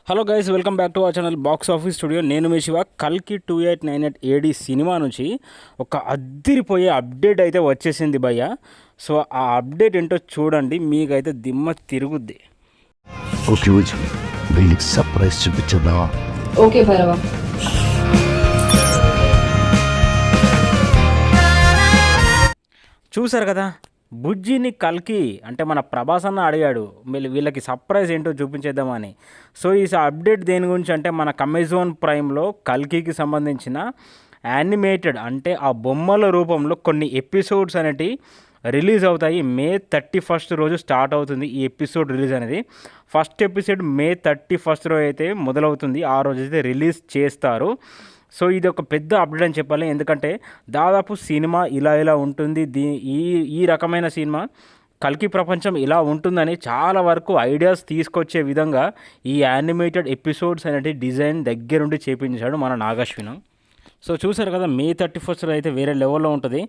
Hello guys, welcome back to our channel box office studio. నేను మీ శివ. కల్కి 2898 AD cinema నుంచి ఒక అద్దిరిపోయే అప్డేట్ అయితే వచ్చేసింది భయ్య. సో ఆ అప్డేట్ ఏంటో చూడండి, మీకైతే దిమ్మ తిరుగుద్ది. ఓకే వచ్చి వీళ్ళకి సర్ప్రైజ్ చూపించదా? ఓకే భైరవ. చూసారు కదా, బుజ్జిని కల్కి అంటే మన ప్రభాస్ అన్న అడిగాడు వీళ్ళకి సర్ప్రైజ్ ఏంటో చూపించేద్దామని. సో ఈ అప్డేట్ దేని గురించి అంటే మన అమెజాన్ ప్రైమ్లో కల్కికి సంబంధించిన యానిమేటెడ్ అంటే ఆ బొమ్మల రూపంలో కొన్ని ఎపిసోడ్స్ అనేటివి రిలీజ్ అవుతాయి. మే 31 రోజు స్టార్ట్ అవుతుంది ఈ ఎపిసోడ్ రిలీజ్ అనేది. ఫస్ట్ ఎపిసోడ్ మే 31 రోజు అయితే మొదలవుతుంది, ఆ రోజు అయితే రిలీజ్ చేస్తారు. సో ఇది ఒక పెద్ద అప్డేట్ అని చెప్పాలి, ఎందుకంటే దాదాపు సినిమా ఇలా ఉంటుంది, ఈ రకమైన సినిమా కల్కి ప్రపంచం ఇలా ఉంటుందని చాలా వరకు ఐడియాస్ తీసుకొచ్చే విధంగా ఈ యానిమేటెడ్ ఎపిసోడ్స్ అనేవి డిజైన్ దగ్గరుండి చేపించాడు మన నాగశ్విన్. సో చూసారు కదా, మే 31 అయితే వేరే లెవెల్లో ఉంటుంది.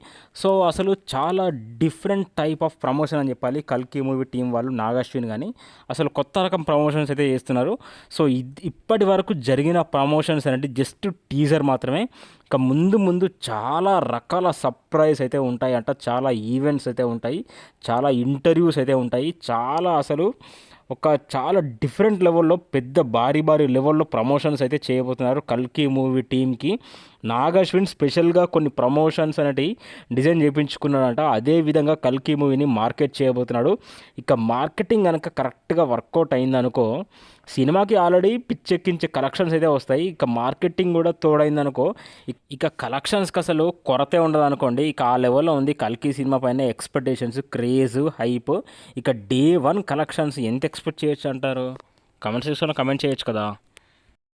సో అసలు చాలా డిఫరెంట్ టైప్ ఆఫ్ ప్రమోషన్ అని చెప్పాలి కల్కి మూవీ టీం వాళ్ళు, నాగశ్విన్ కానీ అసలు కొత్త రకం ప్రమోషన్స్ అయితే చేస్తున్నారు. సో ఇప్పటి వరకు జరిగిన ప్రమోషన్స్ అనేది జస్ట్ టీజర్ మాత్రమే. ఇక ముందు చాలా రకాల సర్ప్రైజ్ అయితే ఉంటాయి అంట, చాలా ఈవెంట్స్ అయితే ఉంటాయి, చాలా ఇంటర్వ్యూస్ అయితే ఉంటాయి, చాలా డిఫరెంట్ లెవెల్లో పెద్ద భారీ లెవెల్లో ప్రమోషన్స్ అయితే చేయబోతున్నారు కల్కి మూవీ టీంకి. నాగశ్విన్ స్పెషల్గా కొన్ని ప్రమోషన్స్ అనేటివి డిజైన్ చేయించుకున్నాడంట, అదేవిధంగా కల్కి మూవీని మార్కెట్ చేయబోతున్నాడు. ఇక మార్కెటింగ్ కనుక కరెక్ట్గా వర్కౌట్ అయిందనుకో సినిమాకి ఆల్రెడీ పిచ్చెక్కించే కలెక్షన్స్ అయితే వస్తాయి, ఇక మార్కెటింగ్ కూడా తోడైందనుకో ఇక కలెక్షన్స్కి అసలు కొరతే ఉండదు అనుకోండి. ఇక ఆ లెవెల్లో ఉంది కల్కి సినిమా పైన ఎక్స్పెక్టేషన్స్, క్రేజ్, హైప్. ఇక డే 1 కలెక్షన్స్ ఎంత ఎక్స్పెక్ట్ చేయొచ్చు అంటారు? కమెంట్ సెక్షన్లో కమెంట్ చేయొచ్చు కదా.